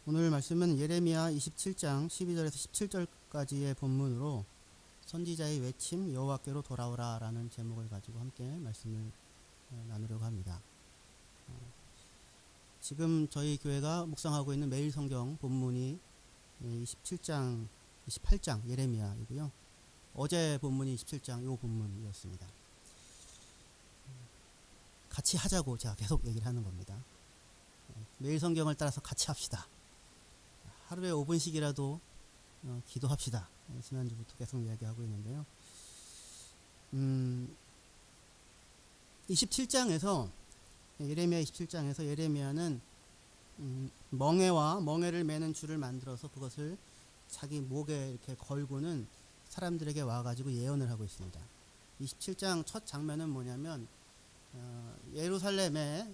오늘 말씀은 예레미야 27장 12절에서 17절까지의 본문으로 선지자의 외침 여호와께로 돌아오라 라는 제목을 가지고 함께 말씀을 나누려고 합니다. 지금 저희 교회가 묵상하고 있는 매일 성경 본문이 27장, 28장 예레미야이고요. 어제 본문이 27장 요 본문이었습니다. 같이 하자고 제가 계속 얘기를 하는 겁니다. 매일 성경을 따라서 같이 합시다. 하루에 5분씩이라도 기도합시다. 지난주부터 계속 이야기하고 있는데요. 27장에서 예레미야 27장에서 예레미야는 멍에와 멍에를 매는 줄을 만들어서 그것을 자기 목에 이렇게 걸고는 사람들에게 와가지고 예언을 하고 있습니다. 27장 첫 장면은 뭐냐면 예루살렘에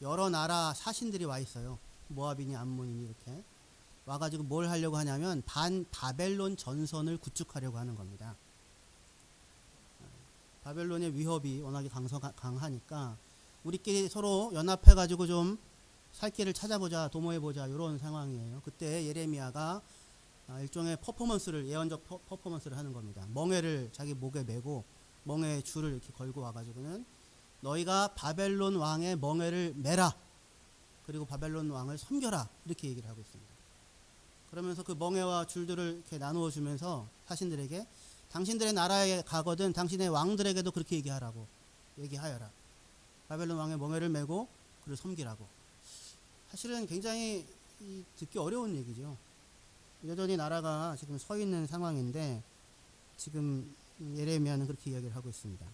여러 나라 사신들이 와 있어요. 모압이니 암몬이니 이렇게 와가지고 뭘 하려고 하냐면 바벨론 전선을 구축하려고 하는 겁니다. 바벨론의 위협이 워낙에 강하니까 우리끼리 서로 연합해가지고 좀 살 길을 찾아보자, 도모해보자 이런 상황이에요. 그때 예레미야가 일종의 퍼포먼스를 예언적 퍼포먼스를 하는 겁니다. 멍에를 자기 목에 메고 멍에 줄을 이렇게 걸고 와가지고는 너희가 바벨론 왕의 멍에를 메라. 그리고 바벨론 왕을 섬겨라. 이렇게 얘기를 하고 있습니다. 그러면서 그 멍에와 줄들을 이렇게 나누어 주면서 사신들에게 당신들의 나라에 가거든 당신의 왕들에게도 그렇게 얘기하여라. 바벨론 왕의 멍에를 메고 그를 섬기라고. 사실은 굉장히 듣기 어려운 얘기죠. 여전히 나라가 지금 서 있는 상황인데 지금 예레미야는 그렇게 이야기를 하고 있습니다.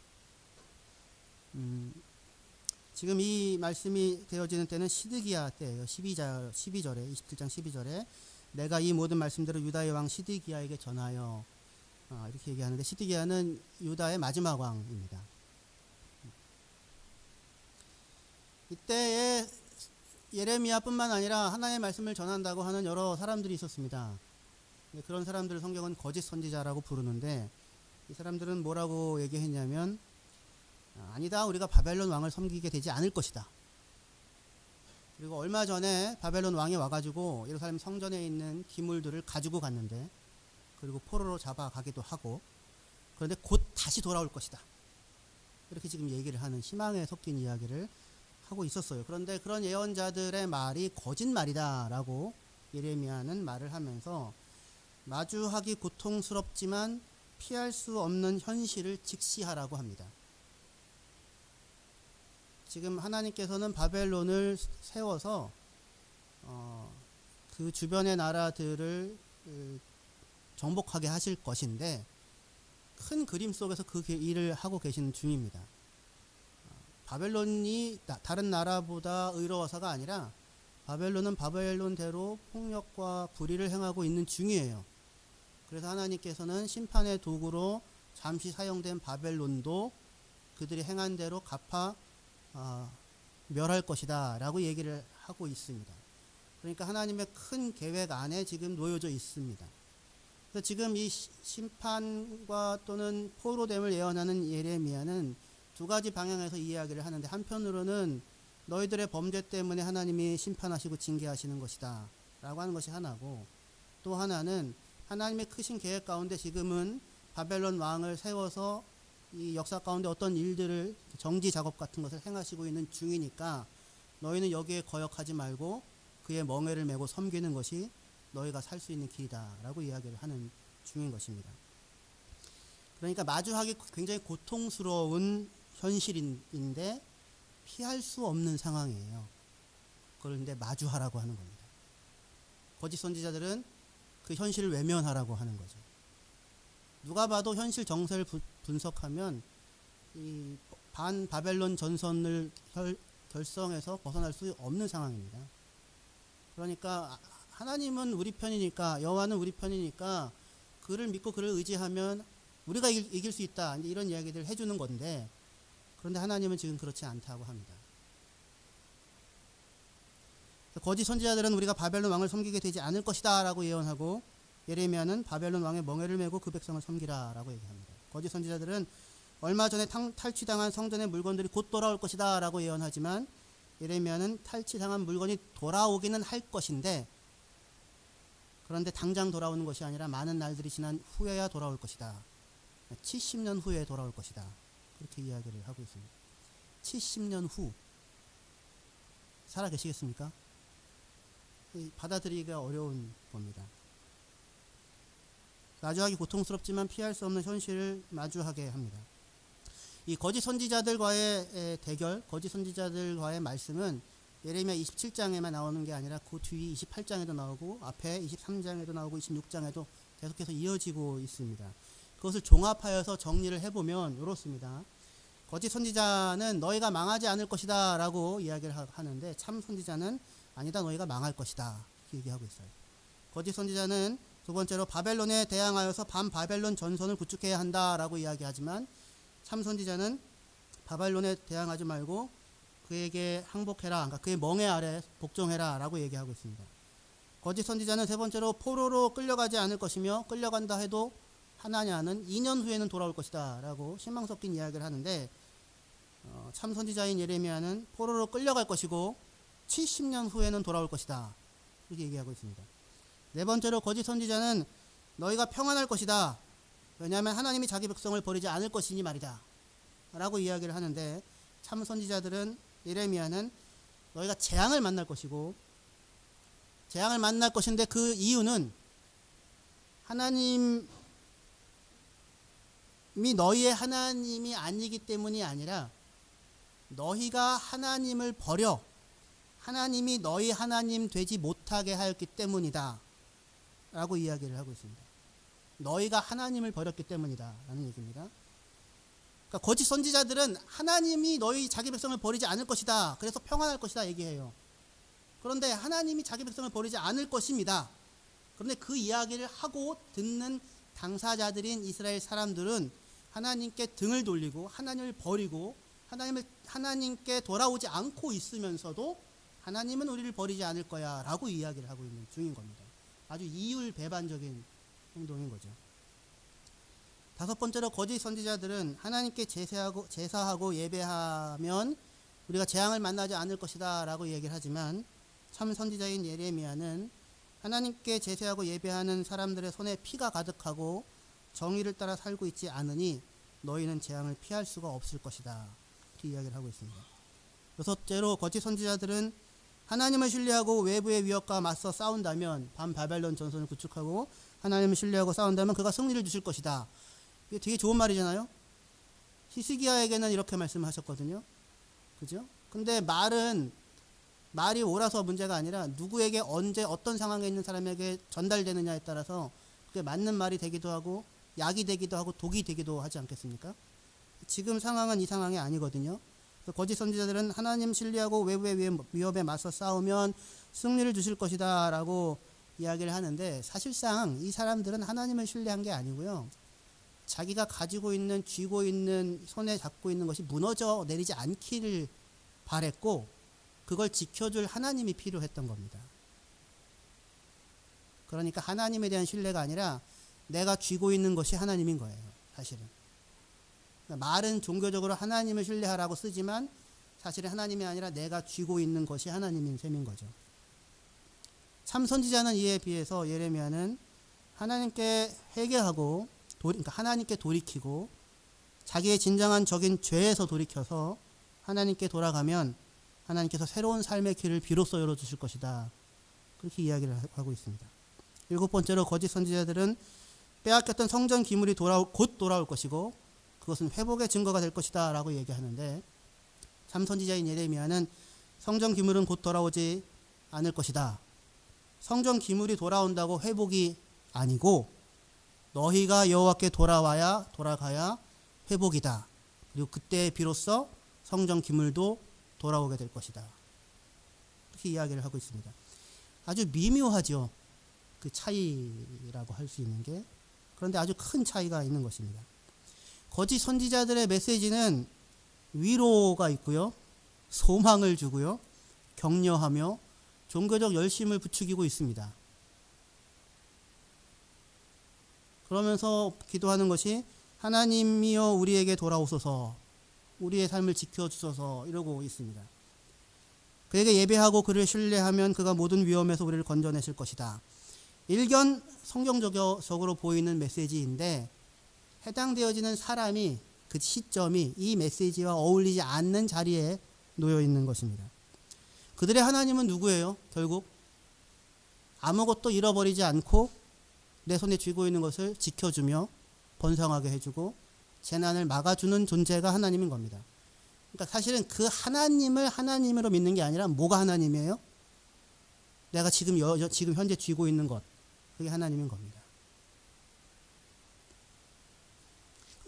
지금 이 말씀이 되어지는 때는 시드기야 때예요. 12절에 27장 12절에 내가 이 모든 말씀대로 유다의 왕 시드기야에게 전하여 이렇게 얘기하는데 시드기야는 유다의 마지막 왕입니다. 이때에 예레미야뿐만 아니라 하나님의 말씀을 전한다고 하는 여러 사람들이 있었습니다. 그런 사람들을 성경은 거짓 선지자라고 부르는데 이 사람들은 뭐라고 얘기했냐면 아니다, 우리가 바벨론 왕을 섬기게 되지 않을 것이다. 그리고 얼마 전에 바벨론 왕이 와가지고 예루살렘 성전에 있는 기물들을 가지고 갔는데 그리고 포로로 잡아가기도 하고 그런데 곧 다시 돌아올 것이다. 이렇게 지금 얘기를 하는 희망에 섞인 이야기를 하고 있었어요. 그런데 그런 예언자들의 말이 거짓말이다 라고 예레미야는 말을 하면서 마주하기 고통스럽지만 피할 수 없는 현실을 직시하라고 합니다. 지금 하나님께서는 바벨론을 세워서 그 주변의 나라들을 정복하게 하실 것인데 큰 그림 속에서 그 일을 하고 계시는 중입니다. 바벨론이 다른 나라보다 의로워서가 아니라 바벨론은 바벨론대로 폭력과 불의를 행하고 있는 중이에요. 그래서 하나님께서는 심판의 도구로 잠시 사용된 바벨론도 그들이 행한 대로 갚아 멸할 것이다 라고 얘기를 하고 있습니다. 그러니까 하나님의 큰 계획 안에 지금 놓여져 있습니다. 그래서 지금 이 심판과 또는 포로됨을 예언하는 예레미야는 두 가지 방향에서 이야기를 하는데 한편으로는 너희들의 범죄 때문에 하나님이 심판하시고 징계하시는 것이다 라고 하는 것이 하나고 또 하나는 하나님의 크신 계획 가운데 지금은 바벨론 왕을 세워서 이 역사 가운데 어떤 일들을 정지 작업 같은 것을 행하시고 있는 중이니까 너희는 여기에 거역하지 말고 그의 멍에를 메고 섬기는 것이 너희가 살 수 있는 길이다 라고 이야기를 하는 중인 것입니다. 그러니까 마주하기 굉장히 고통스러운 현실인데 피할 수 없는 상황이에요. 그런데 마주하라고 하는 겁니다. 거짓 선지자들은 그 현실을 외면하라고 하는 거죠. 누가 봐도 현실 정세를 분석하면 이 바벨론 전선을 결성해서 벗어날 수 없는 상황입니다. 그러니까 하나님은 우리 편이니까 여호와는 우리 편이니까 그를 믿고 그를 의지하면 우리가 이길 수 있다 이런 이야기들을 해주는 건데 그런데 하나님은 지금 그렇지 않다고 합니다. 거짓 선지자들은 우리가 바벨론 왕을 섬기게 되지 않을 것이다 라고 예언하고 예레미야는 바벨론 왕의 멍에를 메고 그 백성을 섬기라 라고 얘기합니다. 거짓 선지자들은 얼마 전에 탈취당한 성전의 물건들이 곧 돌아올 것이다 라고 예언하지만 예레미야는 탈취당한 물건이 돌아오기는 할 것인데 그런데 당장 돌아오는 것이 아니라 많은 날들이 지난 후에야 돌아올 것이다. 70년 후에 돌아올 것이다. 그렇게 이야기를 하고 있습니다. 70년 후 살아 계시겠습니까? 받아들이기가 어려운 겁니다. 마주하기 고통스럽지만 피할 수 없는 현실을 마주하게 합니다. 이 거짓 선지자들과의 대결, 거짓 선지자들과의 말씀은 예레미야 27장에만 나오는 게 아니라 그 뒤 28장에도 나오고 앞에 23장에도 나오고 26장에도 계속해서 이어지고 있습니다. 그것을 종합하여서 정리를 해보면 이렇습니다. 거짓 선지자는 너희가 망하지 않을 것이다 라고 이야기를 하는데, 참 선지자는 아니다, 너희가 망할 것이다 이렇게 얘기하고 있어요. 거짓 선지자는 두 번째로 바벨론에 대항하여서 반바벨론 전선을 구축해야 한다 라고 이야기하지만, 참 선지자는 바벨론에 대항하지 말고 그에게 항복해라, 그러니까 그의 멍에 아래 복종해라 라고 얘기하고 있습니다. 거짓 선지자는 세 번째로 포로로 끌려가지 않을 것이며, 끌려간다 해도 하나냐는 2년 후에는 돌아올 것이다 라고 신망 섞인 이야기를 하는데, 참 선지자인 예레미야는 포로로 끌려갈 것이고 70년 후에는 돌아올 것이다 이렇게 얘기하고 있습니다. 네 번째로 거짓 선지자는 너희가 평안할 것이다, 왜냐하면 하나님이 자기 백성을 버리지 않을 것이니 말이다 라고 이야기를 하는데, 참 선지자들은, 예레미야는 너희가 재앙을 만날 것이고, 재앙을 만날 것인데 그 이유는 하나님이 너희의 하나님이 아니기 때문이 아니라 너희가 하나님을 버려 하나님이 너희 하나님 되지 못하게 하였기 때문이다 라고 이야기를 하고 있습니다. 너희가 하나님을 버렸기 때문이다 라는 얘기입니다. 그러니까 거짓 선지자들은 하나님이 너희 자기 백성을 버리지 않을 것이다, 그래서 평안할 것이다 얘기해요. 그런데 하나님이 자기 백성을 버리지 않을 것입니다. 그런데 그 이야기를 하고 듣는 당사자들인 이스라엘 사람들은 하나님께 등을 돌리고 하나님을 버리고 하나님께 돌아오지 않고 있으면서도 하나님은 우리를 버리지 않을 거야 라고 이야기를 하고 있는 중인 겁니다. 아주 이율배반적인 행동인 거죠. 다섯 번째로 거짓 선지자들은 하나님께 제사하고 예배하면 우리가 재앙을 만나지 않을 것이다 라고 얘기를 하지만, 참 선지자인 예레미야는 하나님께 제사하고 예배하는 사람들의 손에 피가 가득하고 정의를 따라 살고 있지 않으니 너희는 재앙을 피할 수가 없을 것이다 이렇게 이야기를 하고 있습니다. 여섯째로 거짓 선지자들은 하나님을 신뢰하고 외부의 위협과 맞서 싸운다면, 반바벨론 전선을 구축하고 하나님을 신뢰하고 싸운다면 그가 승리를 주실 것이다. 이게 되게 좋은 말이잖아요. 히스기야에게는 이렇게 말씀하셨거든요. 그죠? 근데 말이 옳아서 문제가 아니라 누구에게 언제 어떤 상황에 있는 사람에게 전달되느냐에 따라서 그게 맞는 말이 되기도 하고 약이 되기도 하고 독이 되기도 하지 않겠습니까? 지금 상황은 이 상황이 아니거든요. 거짓 선지자들은 하나님 신뢰하고 외부의 위협에 맞서 싸우면 승리를 주실 것이다 라고 이야기를 하는데, 사실상 이 사람들은 하나님을 신뢰한 게 아니고요, 자기가 가지고 있는, 쥐고 있는, 손에 잡고 있는 것이 무너져 내리지 않기를 바랬고 그걸 지켜줄 하나님이 필요했던 겁니다. 그러니까 하나님에 대한 신뢰가 아니라 내가 쥐고 있는 것이 하나님인 거예요. 사실은 말은 종교적으로 하나님을 신뢰하라고 쓰지만 사실은 하나님이 아니라 내가 쥐고 있는 것이 하나님인 셈인 거죠. 참 선지자는 이에 비해서 예레미야는 하나님께 회개하고 그러니까 하나님께 돌이키고 자기의 진정한 적인 죄에서 돌이켜서 하나님께 돌아가면 하나님께서 새로운 삶의 길을 비로소 열어주실 것이다 그렇게 이야기를 하고 있습니다. 일곱 번째로 거짓 선지자들은 빼앗겼던 성전 기물이 곧 돌아올 것이고 그것은 회복의 증거가 될 것이다 라고 얘기하는데, 참 선지자인 예레미야는 성전 기물은 곧 돌아오지 않을 것이다, 성전 기물이 돌아온다고 회복이 아니고 너희가 여호와께 돌아가야 회복이다, 그리고 그때 비로소 성전 기물도 돌아오게 될 것이다 이렇게 이야기를 하고 있습니다. 아주 미묘하죠, 그 차이라고 할 수 있는 게. 그런데 아주 큰 차이가 있는 것입니다. 거짓 선지자들의 메시지는 위로가 있고요, 소망을 주고요, 격려하며 종교적 열심을 부추기고 있습니다. 그러면서 기도하는 것이 하나님이여 우리에게 돌아오소서, 우리의 삶을 지켜주소서 이러고 있습니다. 그에게 예배하고 그를 신뢰하면 그가 모든 위험에서 우리를 건져내실 것이다. 일견 성경적으로 보이는 메시지인데 해당되어지는 사람이 그 시점이 이 메시지와 어울리지 않는 자리에 놓여 있는 것입니다. 그들의 하나님은 누구예요? 결국 아무것도 잃어버리지 않고 내 손에 쥐고 있는 것을 지켜주며 번성하게 해주고 재난을 막아주는 존재가 하나님인 겁니다. 그러니까 사실은 그 하나님을 하나님으로 믿는 게 아니라 뭐가 하나님이에요? 내가 지금 현재 쥐고 있는 것, 그게 하나님인 겁니다.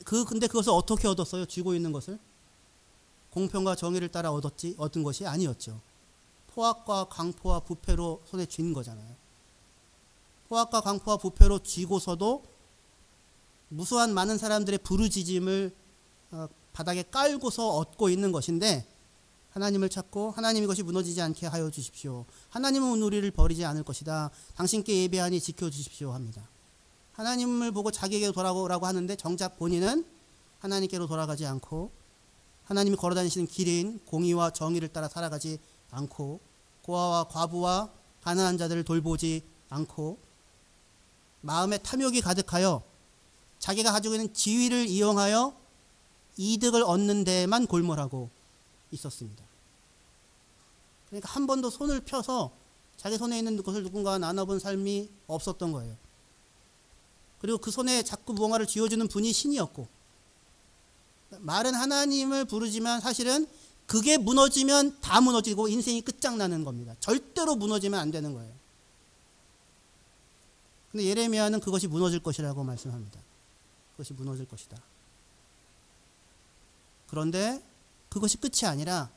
근데 그것을 어떻게 얻었어요? 쥐고 있는 것을? 공평과 정의를 따라 얻은 것이 아니었죠. 포악과 강포와 부패로 손에 쥔 거잖아요. 포악과 강포와 부패로 쥐고서도 무수한 많은 사람들의 부르짖음을 바닥에 깔고서 얻고 있는 것인데 하나님을 찾고 하나님 이것이 무너지지 않게 하여 주십시오. 하나님은 우리를 버리지 않을 것이다. 당신께 예배하니 지켜주십시오 합니다. 하나님을 보고 자기에게 돌아오라고 하는데 정작 본인은 하나님께로 돌아가지 않고 하나님이 걸어다니시는 길인 공의와 정의를 따라 살아가지 않고 고아와 과부와 가난한 자들을 돌보지 않고 마음에 탐욕이 가득하여 자기가 가지고 있는 지위를 이용하여 이득을 얻는 데에만 골몰하고 있었습니다. 그러니까 한 번도 손을 펴서 자기 손에 있는 것을 누군가와 나눠본 삶이 없었던 거예요. 그리고 그 손에 자꾸 무언가를 쥐어주는 분이 신이었고 말은 하나님을 부르지만 사실은 그게 무너지면 다 무너지고 인생이 끝장나는 겁니다. 절대로 무너지면 안 되는 거예요. 근데 예레미야는 그것이 무너질 것이라고 말씀합니다. 그것이 무너질 것이다. 그런데 그것이 끝이 아니라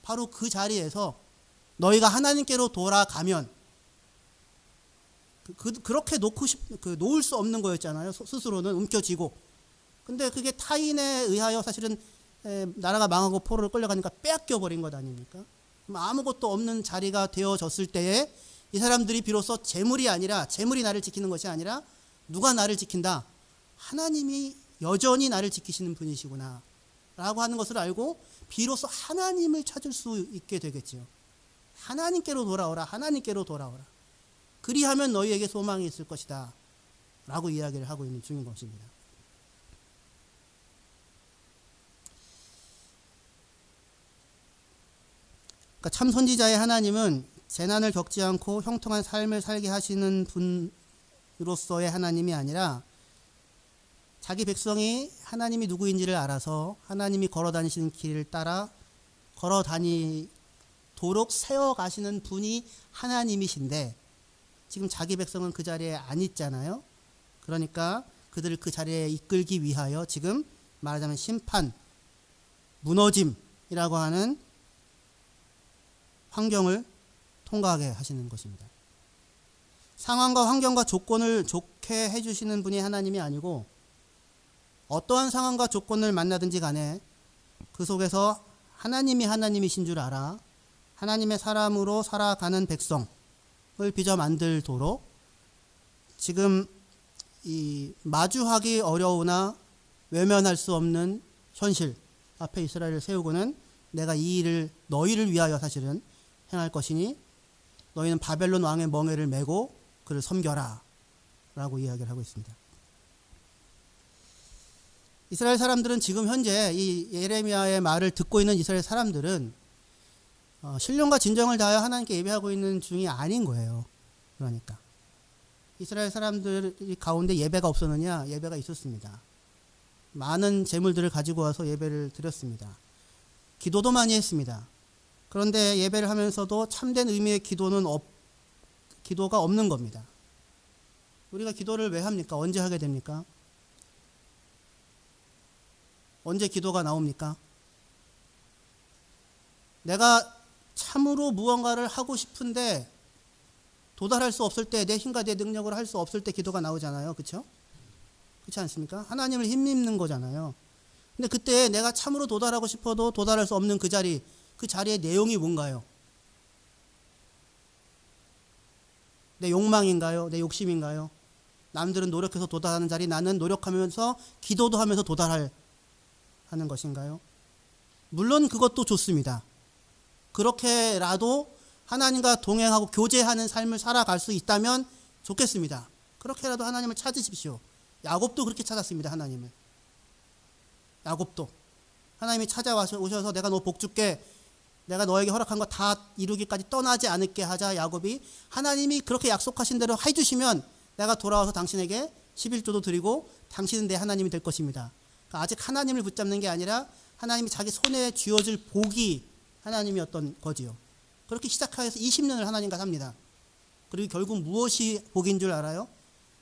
바로 그 자리에서 너희가 하나님께로 돌아가면 그렇게 놓을 수 없는 거였잖아요. 스스로는 움켜쥐고. 근데 그게 타인에 의하여 사실은 나라가 망하고 포로를 끌려가니까 빼앗겨 버린 것 아닙니까? 아무것도 없는 자리가 되어졌을 때에 이 사람들이 비로소 재물이 나를 지키는 것이 아니라 누가 나를 지킨다? 하나님이 여전히 나를 지키시는 분이시구나 라고 하는 것을 알고 비로소 하나님을 찾을 수 있게 되겠죠. 하나님께로 돌아오라. 하나님께로 돌아오라. 그리하면 너희에게 소망이 있을 것이다 라고 이야기를 하고 있는 중인 것입니다. 그러니까 참 선지자의 하나님은 재난을 겪지 않고 형통한 삶을 살게 하시는 분으로서의 하나님이 아니라 자기 백성이 하나님이 누구인지를 알아서 하나님이 걸어다니시는 길을 따라 걸어다니도록 세워가시는 분이 하나님이신데 지금 자기 백성은 그 자리에 안 있잖아요. 그러니까 그들을 그 자리에 이끌기 위하여 지금 말하자면 심판, 무너짐이라고 하는 환경을 통과하게 하시는 것입니다. 상황과 환경과 조건을 좋게 해주시는 분이 하나님이 아니고 어떠한 상황과 조건을 만나든지 간에 그 속에서 하나님이 하나님이신 줄 알아 하나님의 사람으로 살아가는 백성을 빚어 만들도록 지금 이 마주하기 어려우나 외면할 수 없는 현실 앞에 이스라엘을 세우고는 내가 이 일을 너희를 위하여 사실은 행할 것이니 너희는 바벨론 왕의 멍에를 메고 그를 섬겨라 라고 이야기를 하고 있습니다. 이스라엘 사람들은 지금 현재 이 예레미야의 말을 듣고 있는 이스라엘 사람들은 신령과 진정을 다하여 하나님께 예배하고 있는 중이 아닌 거예요. 그러니까 이스라엘 사람들 가운데 예배가 없었느냐? 예배가 있었습니다. 많은 재물들을 가지고 와서 예배를 드렸습니다. 기도도 많이 했습니다. 그런데 예배를 하면서도 참된 의미의 기도가 없는 겁니다. 우리가 기도를 왜 합니까? 언제 하게 됩니까? 언제 기도가 나옵니까? 내가 참으로 무언가를 하고 싶은데 도달할 수 없을 때, 내 힘과 내 능력으로 할 수 없을 때 기도가 나오잖아요. 그렇죠? 그렇지 않습니까? 하나님을 힘입는 거잖아요. 근데 그때 내가 참으로 도달하고 싶어도 도달할 수 없는 그 자리의 내용이 뭔가요? 내 욕망인가요? 내 욕심인가요? 남들은 노력해서 도달하는 자리, 나는 노력하면서 기도도 하면서 하는 것인가요? 물론 그것도 좋습니다. 그렇게라도 하나님과 동행하고 교제하는 삶을 살아갈 수 있다면 좋겠습니다. 그렇게라도 하나님을 찾으십시오. 야곱도 그렇게 찾았습니다. 하나님을. 야곱도 하나님이 찾아오셔서 내가 너 복 줄게, 내가 너에게 허락한 거 다 이루기까지 떠나지 않을게 하자 야곱이 하나님이 그렇게 약속하신 대로 해주시면 내가 돌아와서 당신에게 11조도 드리고 당신은 내 하나님이 될 것입니다. 그러니까 아직 하나님을 붙잡는 게 아니라 하나님이 자기 손에 쥐어줄 복이 하나님이었던 거지요. 그렇게 시작해서 20년을 하나님과 삽니다. 그리고 결국 무엇이 복인 줄 알아요?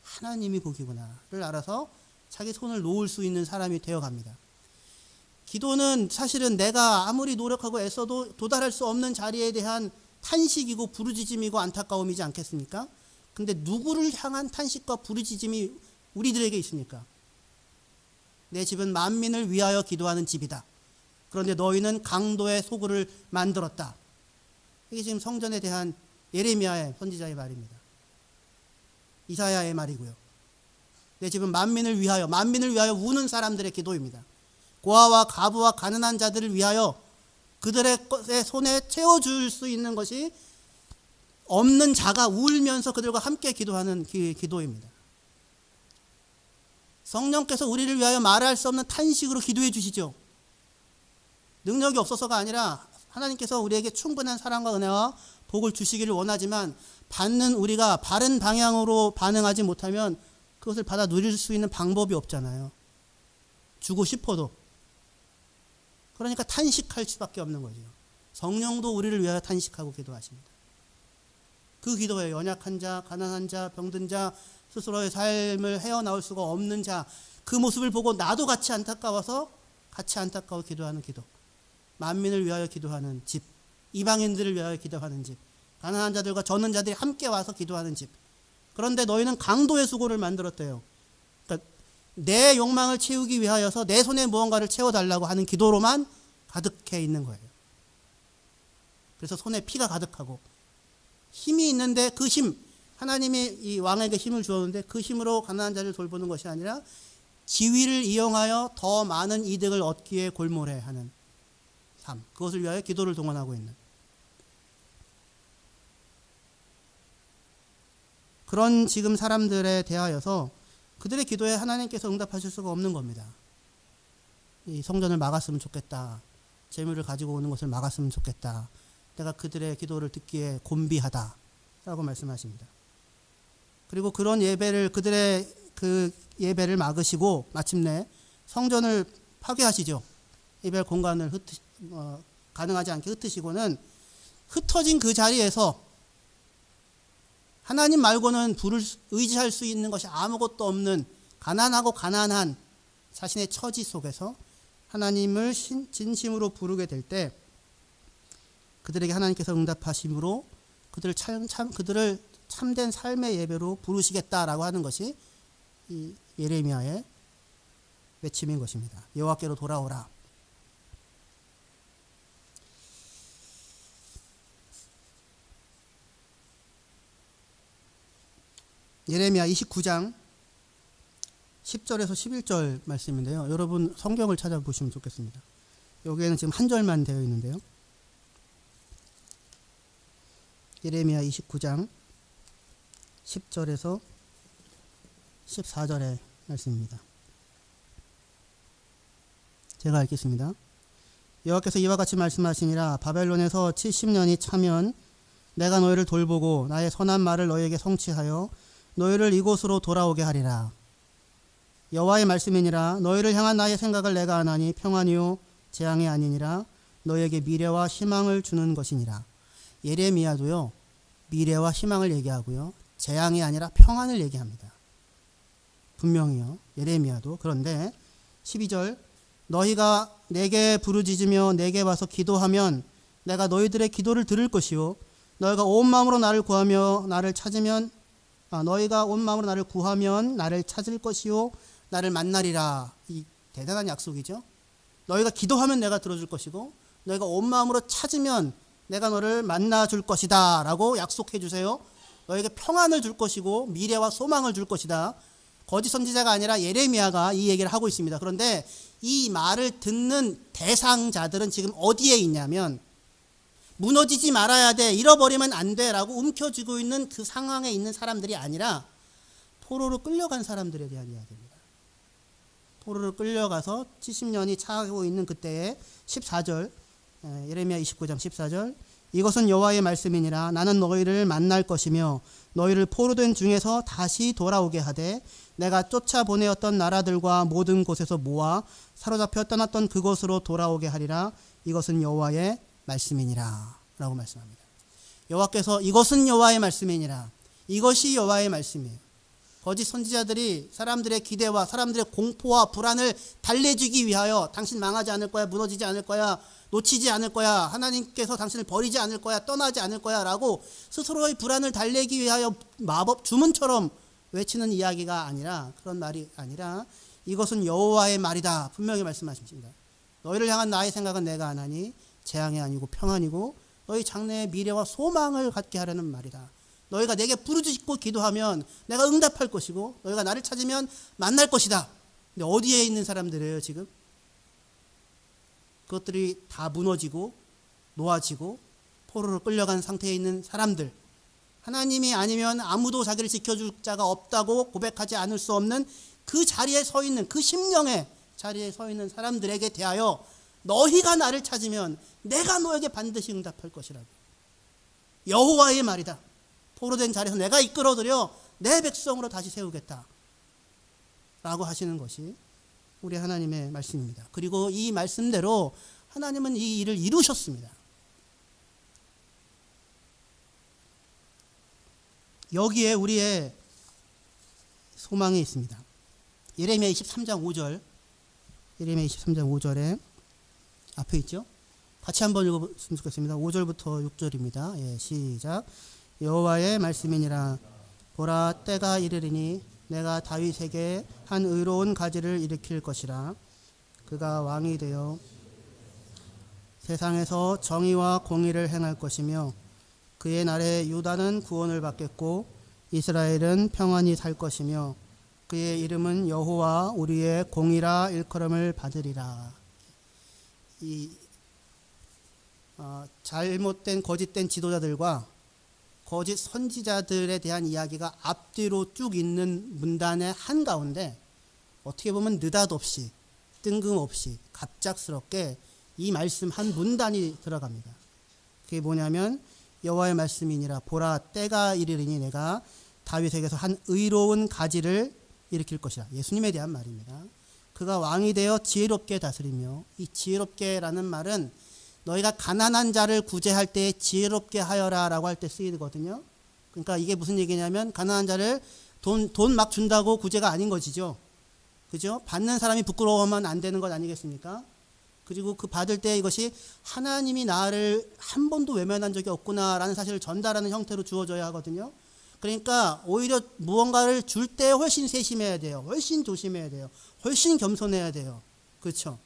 하나님이 복이구나를 알아서 자기 손을 놓을 수 있는 사람이 되어갑니다. 기도는 사실은 내가 아무리 노력하고 애써도 도달할 수 없는 자리에 대한 탄식이고 부르짖음이고 안타까움이지 않겠습니까? 근데 누구를 향한 탄식과 부르짖음이 우리들에게 있습니까? 내 집은 만민을 위하여 기도하는 집이다. 그런데 너희는 강도의 소굴을 만들었다. 이게 지금 성전에 대한 예레미야의 선지자의 말입니다. 이사야의 말이고요. 내 집은 만민을 위하여 우는 사람들의 기도입니다. 고아와 가부와 가난한 자들을 위하여 그들의 손에 채워줄 수 있는 것이 없는 자가 울면서 그들과 함께 기도하는 기도입니다. 성령께서 우리를 위하여 말할 수 없는 탄식으로 기도해 주시죠. 능력이 없어서가 아니라 하나님께서 우리에게 충분한 사랑과 은혜와 복을 주시기를 원하지만 받는 우리가 바른 방향으로 반응하지 못하면 그것을 받아 누릴 수 있는 방법이 없잖아요. 주고 싶어도. 그러니까 탄식할 수밖에 없는 거죠. 성령도 우리를 위하여 탄식하고 기도하십니다. 그 기도에 연약한 자, 가난한 자, 병든 자, 스스로의 삶을 헤어나올 수가 없는 자, 그 모습을 보고 나도 같이 안타까워서 같이 안타까워 기도하는 기도. 만민을 위하여 기도하는 집, 이방인들을 위하여 기도하는 집, 가난한 자들과 젖는 자들이 함께 와서 기도하는 집. 그런데 너희는 강도의 수고를 만들었대요. 그러니까 내 욕망을 채우기 위하여서 내 손에 무언가를 채워달라고 하는 기도로만 가득해 있는 거예요. 그래서 손에 피가 가득하고 힘이 있는데 그 힘, 하나님이 이 왕에게 힘을 주었는데 그 힘으로 가난한 자를 돌보는 것이 아니라 지위를 이용하여 더 많은 이득을 얻기에 골몰해하는 삶, 그것을 위하여 기도를 동원하고 있는 그런 지금 사람들에 대하여서 그들의 기도에 하나님께서 응답하실 수가 없는 겁니다. 이 성전을 막았으면 좋겠다. 재물을 가지고 오는 것을 막았으면 좋겠다. 내가 그들의 기도를 듣기에 곤비하다 라고 말씀하십니다. 그리고 그런 예배를 그들의 그 예배를 막으시고 마침내 성전을 파괴하시죠. 예배 공간을 가능하지 않게 흩으시고는 흩어진 그 자리에서 하나님 말고는 의지할 수 있는 것이 아무것도 없는 가난하고 가난한 자신의 처지 속에서 하나님을 진심으로 부르게 될 때 그들에게 하나님께서 응답하심으로 그들을 참된 삶의 예배로 부르시겠다라고 하는 것이 이 예레미야의 외침인 것입니다. 여호와께로 돌아오라. 예레미야 29장 10절에서 11절 말씀인데요. 여러분 성경을 찾아보시면 좋겠습니다. 여기에는 지금 한 절만 되어 있는데요. 예레미야 29장 10절에서 14절의 말씀입니다. 제가 읽겠습니다. 여호와께서 이와 같이 말씀하시니라. 바벨론에서 70년이 차면 내가 너희를 돌보고 나의 선한 말을 너희에게 성취하여 너희를 이곳으로 돌아오게 하리라. 여호와의 말씀이니라. 너희를 향한 나의 생각을 내가 아나니 평안이요 재앙이 아니니라. 너희에게 미래와 희망을 주는 것이니라. 예레미야도요, 미래와 희망을 얘기하고요, 재앙이 아니라 평안을 얘기합니다. 분명히요, 예레미야도. 그런데 12절, 너희가 내게 부르짖으며 내게 와서 기도하면 내가 너희들의 기도를 들을 것이요, 너희가 온 마음으로 나를 구하며 나를 찾으면 너희가 온 마음으로 나를 구하면 나를 찾을 것이요 나를 만나리라. 이 대단한 약속이죠. 너희가 기도하면 내가 들어줄 것이고 너희가 온 마음으로 찾으면 내가 너를 만나줄 것이다 라고 약속해 주세요. 너에게 평안을 줄 것이고 미래와 소망을 줄 것이다. 거짓 선지자가 아니라 예레미야가 이 얘기를 하고 있습니다. 그런데 이 말을 듣는 대상자들은 지금 어디에 있냐면 무너지지 말아야 돼, 잃어버리면 안 돼 라고 움켜쥐고 있는 그 상황에 있는 사람들이 아니라 포로로 끌려간 사람들에 대한 이야기입니다. 포로로 끌려가서 70년이 차고 있는 그때의 14절, 예레미야 29장 14절, 이것은 여호와의 말씀이니라. 나는 너희를 만날 것이며 너희를 포로된 중에서 다시 돌아오게 하되 내가 쫓아보내었던 나라들과 모든 곳에서 모아 사로잡혀 떠났던 그곳으로 돌아오게 하리라. 이것은 여호와의 말씀이니라 라고 말씀합니다. 여호와께서 이것은 여호와의 말씀이니라, 이것이 여호와의 말씀이에요. 거짓 선지자들이 사람들의 기대와 사람들의 공포와 불안을 달래주기 위하여 당신 망하지 않을 거야, 무너지지 않을 거야, 놓치지 않을 거야, 하나님께서 당신을 버리지 않을 거야, 떠나지 않을 거야 라고 스스로의 불안을 달래기 위하여 마법 주문처럼 외치는 이야기가 아니라, 그런 말이 아니라 이것은 여호와의 말이다 분명히 말씀하십니다. 너희를 향한 나의 생각은 내가 아나니 재앙이 아니고 평안이고 너희 장래의 미래와 소망을 갖게 하려는 말이다. 너희가 내게 부르짖고 기도하면 내가 응답할 것이고 너희가 나를 찾으면 만날 것이다. 근데 어디에 있는 사람들이에요 지금? 그것들이 다 무너지고 놓아지고 포로로 끌려간 상태에 있는 사람들, 하나님이 아니면 아무도 자기를 지켜줄 자가 없다고 고백하지 않을 수 없는 그 자리에 서 있는, 그 심령의 자리에 서 있는 사람들에게 대하여 너희가 나를 찾으면 내가 너에게 반드시 응답할 것이라고. 여호와의 말이다. 포로된 자리에서 내가 이끌어들여 내 백성으로 다시 세우겠다 라고 하시는 것이 우리 하나님의 말씀입니다. 그리고 이 말씀대로 하나님은 이 일을 이루셨습니다. 여기에 우리의 소망이 있습니다. 예레미야 23장 5절, 예레미야 23장 5절에 앞에 있죠? 같이 한번 읽어보시면 좋겠습니다. 5절부터 6절입니다. 예, 시작. 여호와의 말씀이니라. 보라, 때가 이르리니 내가 다윗에게 한 의로운 가지를 일으킬 것이라. 그가 왕이 되어 세상에서 정의와 공의를 행할 것이며 그의 날에 유다는 구원을 받겠고 이스라엘은 평안히 살 것이며 그의 이름은 여호와 우리의 공의라 일컬음을 받으리라. 이 잘못된 거짓된 지도자들과 거짓 선지자들에 대한 이야기가 앞뒤로 쭉 있는 문단의 한가운데 어떻게 보면 느닷없이 뜬금없이 갑작스럽게 이 말씀 한 문단이 들어갑니다. 그게 뭐냐면 여호와의 말씀이니라. 보라, 때가 이르리니 내가 다윗에게서 한 의로운 가지를 일으킬 것이라. 예수님에 대한 말입니다. 그가 왕이 되어 지혜롭게 다스리며, 이 지혜롭게라는 말은 너희가 가난한 자를 구제할 때 지혜롭게 하여라 라고 할 때 쓰이거든요. 그러니까 이게 무슨 얘기냐면 가난한 자를 돈 막 준다고 구제가 아닌 것이죠. 그죠? 받는 사람이 부끄러워하면 안 되는 것 아니겠습니까? 그리고 그 받을 때 이것이 하나님이 나를 한 번도 외면한 적이 없구나라는 사실을 전달하는 형태로 주어져야 하거든요. 그러니까 오히려 무언가를 줄 때 훨씬 세심해야 돼요. 훨씬 조심해야 돼요. 훨씬 겸손해야 돼요. 그렇죠?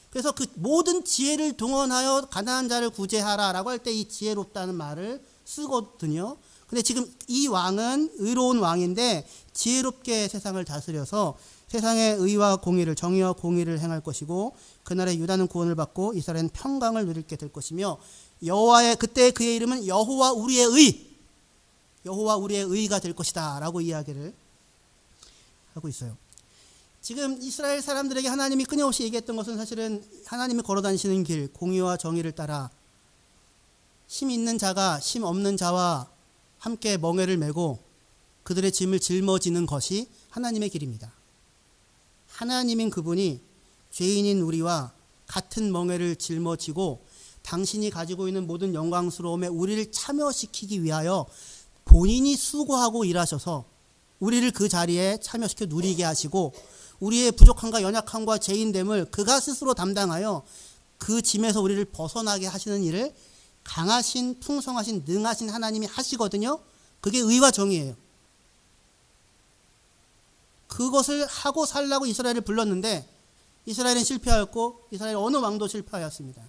그래서 그 모든 지혜를 동원하여 가난한 자를 구제하라라고 할 때 이 지혜롭다는 말을 쓰거든요. 근데 지금 이 왕은 의로운 왕인데 지혜롭게 세상을 다스려서 세상의 의와 공의를, 정의와 공의를 행할 것이고 그날에 유다는 구원을 받고 이스라엘은 평강을 누리게 될 것이며 여호와의, 그때 그의 이름은 여호와 우리의 의, 여호와 우리의 의가 될 것이다 라고 이야기를 하고 있어요. 지금 이스라엘 사람들에게 하나님이 끊임없이 얘기했던 것은 사실은 하나님이 걸어다니시는 길, 공의와 정의를 따라 힘 있는 자가 힘 없는 자와 함께 멍에를 메고 그들의 짐을 짊어지는 것이 하나님의 길입니다. 하나님인 그분이 죄인인 우리와 같은 멍에를 짊어지고 당신이 가지고 있는 모든 영광스러움에 우리를 참여시키기 위하여 본인이 수고하고 일하셔서 우리를 그 자리에 참여시켜 누리게 하시고 우리의 부족함과 연약함과 죄인됨을 그가 스스로 담당하여 그 짐에서 우리를 벗어나게 하시는 일을 강하신, 풍성하신, 능하신 하나님이 하시거든요. 그게 의와 정의예요. 그것을 하고 살라고 이스라엘을 불렀는데 이스라엘은 실패하였고 이스라엘 어느 왕도 실패하였습니다.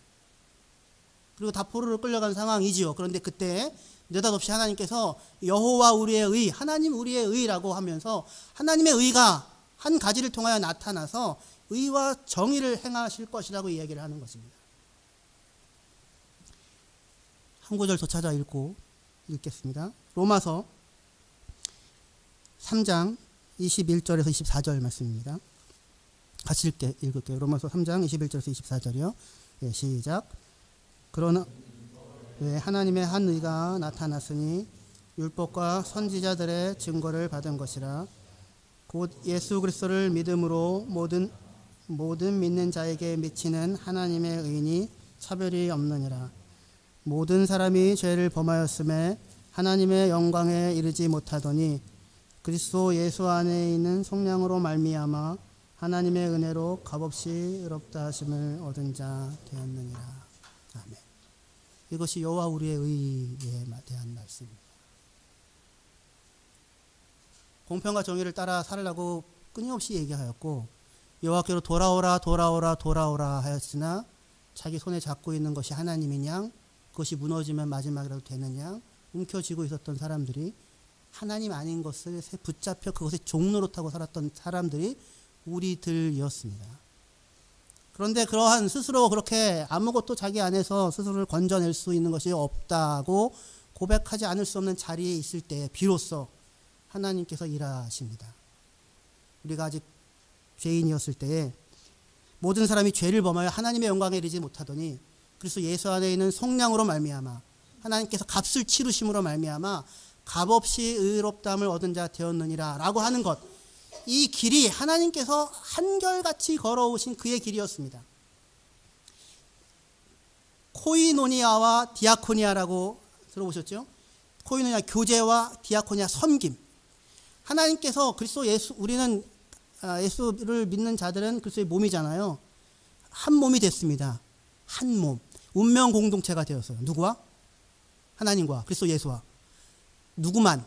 그리고 다 포로로 끌려간 상황이지요. 그런데 그때 느닷없이 하나님께서 여호와 우리의 의, 하나님 우리의 의라고 하면서 하나님의 의가 한 가지를 통하여 나타나서 의와 정의를 행하실 것이라고 이야기를 하는 것입니다. 한 구절 더 찾아 읽겠습니다. 로마서 3장 21절에서 24절 말씀입니다. 같이 읽을게요. 로마서 3장 21절에서 24절이요. 예, 시작. 그러나 하나님의 한 의가 나타났으니 율법과 선지자들의 증거를 받은 것이라. 곧 예수 그리스도를 믿음으로 모든 믿는 자에게 미치는 하나님의 의인이 차별이 없느니라. 모든 사람이 죄를 범하였음에 하나님의 영광에 이르지 못하더니 그리스도 예수 안에 있는 성령으로 말미암아 하나님의 은혜로 값없이 의롭다 하심을 얻은 자 되었느니라. 아멘. 이것이 여호와 우리의 의에 대한 말씀입니다. 공평과 정의를 따라 살라고 끊임없이 얘기하였고 여호와께로 돌아오라 하였으나 자기 손에 잡고 있는 것이 하나님이냐, 그것이 무너지면 마지막이라도 되느냐 움켜쥐고 있었던 사람들이, 하나님 아닌 것을 붙잡혀 그것의 종노릇하고 살았던 사람들이 우리들이었습니다. 그런데 그러한 스스로 그렇게 아무것도 자기 안에서 스스로를 건져낼 수 있는 것이 없다고 고백하지 않을 수 없는 자리에 있을 때 비로소 하나님께서 일하십니다. 우리가 아직 죄인이었을 때에 모든 사람이 죄를 범하여 하나님의 영광에 이르지 못하더니 그리스도 예수 안에 있는 성령으로 말미암아 하나님께서 값을 치르심으로 말미암아 값없이 의롭다함을 얻은 자 되었느니라 라고 하는 것, 이 길이 하나님께서 한결같이 걸어오신 그의 길이었습니다. 코이노니아와 디아코니아라고 들어보셨죠? 코이노니아 교제와 디아코니아 섬김. 하나님께서 그리스도 예수, 우리는 예수를 믿는 자들은 그리스도의 몸이잖아요. 한 몸이 됐습니다. 한 몸. 운명 공동체가 되었어요. 누구와? 하나님과 그리스도 예수와. 누구만?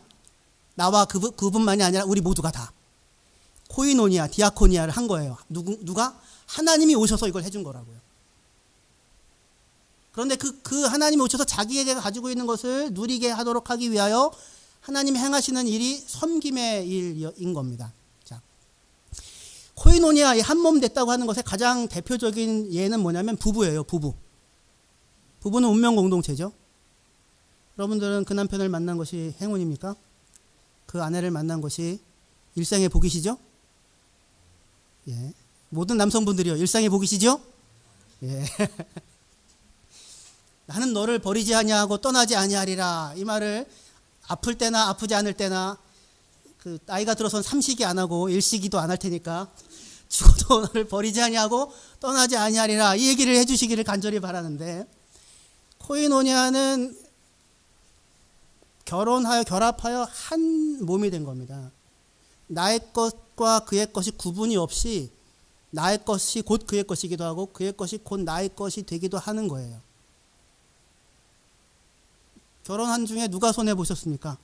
나와 그분만이 아니라 우리 모두가 다. 코이노니아, 디아코니아를 한 거예요. 누가? 하나님이 오셔서 이걸 해준 거라고요. 그런데 그 하나님이 오셔서 자기에게 가지고 있는 것을 누리게 하도록 하기 위하여 하나님이 행하시는 일이 섬김의 일인 겁니다. 자, 코이노니아, 한 몸 됐다고 하는 것의 가장 대표적인 예는 뭐냐면 부부예요. 부부는 운명 공동체죠. 여러분들은 그 남편을 만난 것이 행운입니까? 그 아내를 만난 것이 일생의 복이시죠? 예. 모든 남성분들이요. 일생의 복이시죠? 예. 나는 너를 버리지 아니하고 떠나지 아니하리라. 이 말을 아플 때나 아프지 않을 때나 그 나이가 들어선 삼시기 안 하고 일시기도 안 할 테니까 죽어도 너를 버리지 아니하고 떠나지 아니하리라. 이 얘기를 해주시기를 간절히 바라는데, 코이노니아는 결합하여 한 몸이 된 겁니다. 나의 것과 그의 것이 구분이 없이 나의 것이 곧 그의 것이기도 하고 그의 것이 곧 나의 것이 되기도 하는 거예요. 결혼한 중에 누가 손해보셨습니까?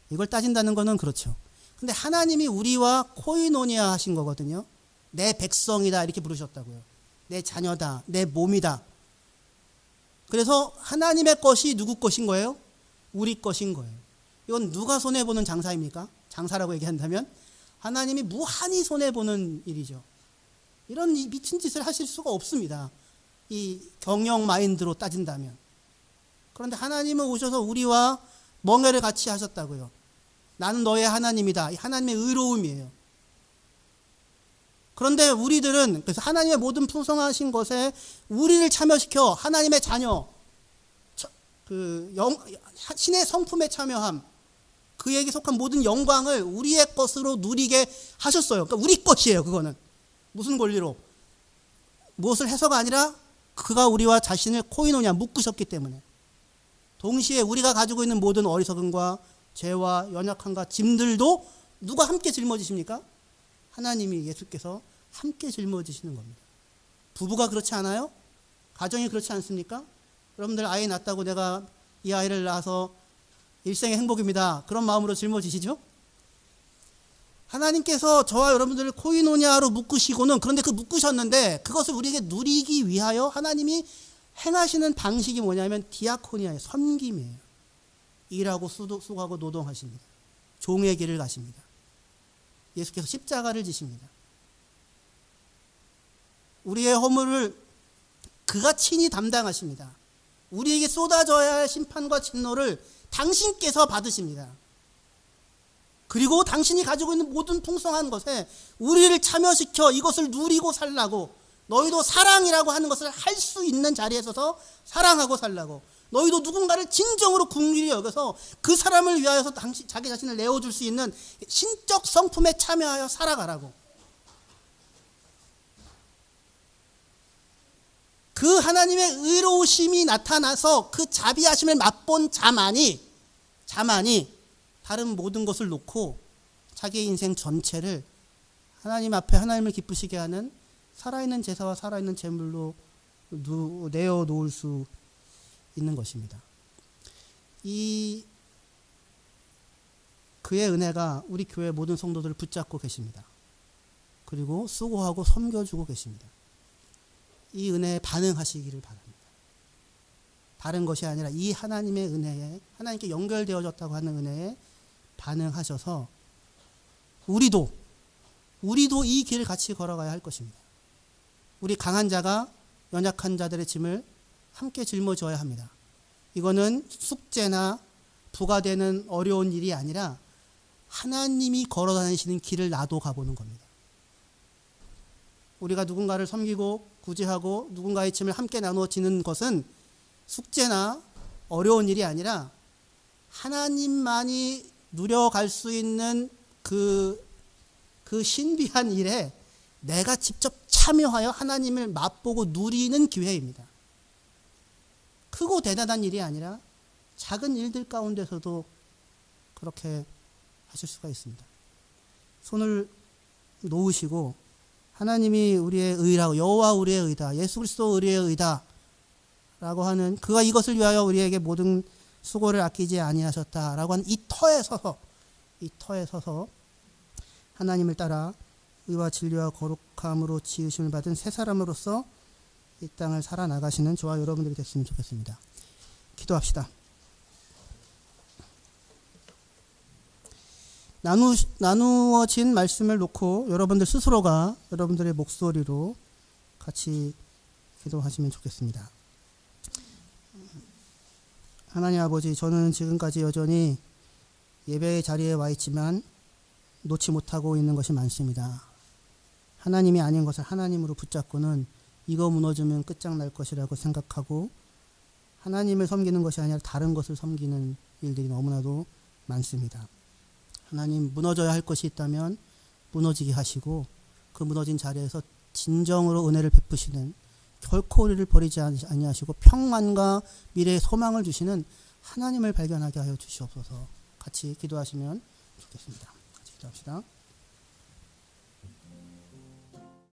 이걸 따진다는 거는 그렇죠. 근데 하나님이 우리와 코이노니아 하신 거거든요. 내 백성이다 이렇게 부르셨다고요. 내 자녀다, 내 몸이다. 그래서 하나님의 것이 누구 것인 거예요? 우리 것인 거예요. 이건 누가 손해보는 장사입니까? 장사라고 얘기한다면 하나님이 무한히 손해보는 일이죠. 이런 미친 짓을 하실 수가 없습니다. 이 경영 마인드로 따진다면. 그런데 하나님은 오셔서 우리와 멍해를 같이 하셨다고요. 나는 너의 하나님이다. 이 하나님의 의로움이에요. 그런데 우리들은 그래서 하나님의 모든 풍성하신 것에 우리를 참여시켜 하나님의 자녀, 신의 성품에 참여함, 그에게 속한 모든 영광을 우리의 것으로 누리게 하셨어요. 그러니까 우리 것이에요. 그거는 무슨 권리로? 무엇을 해서가 아니라 그가 우리와 자신을 코이노니아 묶으셨기 때문에. 동시에 우리가 가지고 있는 모든 어리석음과 죄와 연약함과 짐들도 누가 함께 짊어지십니까? 하나님이, 예수께서 함께 짊어지시는 겁니다. 부부가 그렇지 않아요? 가정이 그렇지 않습니까? 여러분들 아이 낳았다고 내가 이 아이를 낳아서 일생의 행복입니다. 그런 마음으로 짊어지시죠? 하나님께서 저와 여러분들을 코이노니아로 묶으시고는, 그런데 그 묶으셨는데 그것을 우리에게 누리기 위하여 하나님이 행하시는 방식이 뭐냐면 디아코니아의 섬김이에요. 일하고 수고하고 노동하십니다. 종의 길을 가십니다. 예수께서 십자가를 지십니다. 우리의 허물을 그가 친히 담당하십니다. 우리에게 쏟아져야 할 심판과 진노를 당신께서 받으십니다. 그리고 당신이 가지고 있는 모든 풍성한 것에 우리를 참여시켜 이것을 누리고 살라고, 너희도 사랑이라고 하는 것을 할 수 있는 자리에 서서 사랑하고 살라고, 너희도 누군가를 진정으로 긍휼히 여겨서 그 사람을 위하여서 자기 자신을 내어줄 수 있는 신적 성품에 참여하여 살아가라고. 그 하나님의 의로우심이 나타나서 그 자비하심을 맛본 자만이 다른 모든 것을 놓고 자기의 인생 전체를 하나님 앞에 하나님을 기쁘시게 하는 살아있는 제사와 살아있는 제물로 내어놓을 수 있는 것입니다. 이 그의 은혜가 우리 교회 모든 성도들을 붙잡고 계십니다. 그리고 수고하고 섬겨주고 계십니다. 이 은혜에 반응하시기를 바랍니다. 다른 것이 아니라 이 하나님의 은혜에, 하나님께 연결되어졌다고 하는 은혜에 반응하셔서 우리도 이 길을 같이 걸어가야 할 것입니다. 우리 강한 자가 연약한 자들의 짐을 함께 짊어져야 합니다. 이거는 숙제나 부과되는 어려운 일이 아니라 하나님이 걸어다니시는 길을 나도 가보는 겁니다. 우리가 누군가를 섬기고 구제하고 누군가의 짐을 함께 나누어 지는 것은 숙제나 어려운 일이 아니라 하나님만이 누려갈 수 있는 그 신비한 일에 내가 직접 참여하여 하나님을 맛보고 누리는 기회입니다. 크고 대단한 일이 아니라 작은 일들 가운데서도 그렇게 하실 수가 있습니다. 손을 놓으시고 하나님이 우리의 의라고, 여호와 우리의 의다, 예수 그리스도 우리의 의다 라고 하는, 그가 이것을 위하여 우리에게 모든 수고를 아끼지 아니하셨다라고 하는 이 터에 서서 하나님을 따라 의와 진리와 거룩함으로 지으심을 받은 새 사람으로서 이 땅을 살아나가시는 저와 여러분들이 됐으면 좋겠습니다. 기도합시다. 나누어진 말씀을 놓고 여러분들 스스로가 여러분들의 목소리로 같이 기도하시면 좋겠습니다. 하나님 아버지, 저는 지금까지 여전히 예배의 자리에 와 있지만 놓지 못하고 있는 것이 많습니다. 하나님이 아닌 것을 하나님으로 붙잡고는 이거 무너지면 끝장날 것이라고 생각하고 하나님을 섬기는 것이 아니라 다른 것을 섬기는 일들이 너무나도 많습니다. 하나님, 무너져야 할 것이 있다면 무너지게 하시고 그 무너진 자리에서 진정으로 은혜를 베푸시는, 결코 우리를 버리지 아니하시고 평안과 미래의 소망을 주시는 하나님을 발견하게 하여 주시옵소서. 같이 기도하시면 좋겠습니다. 같이 기도합시다.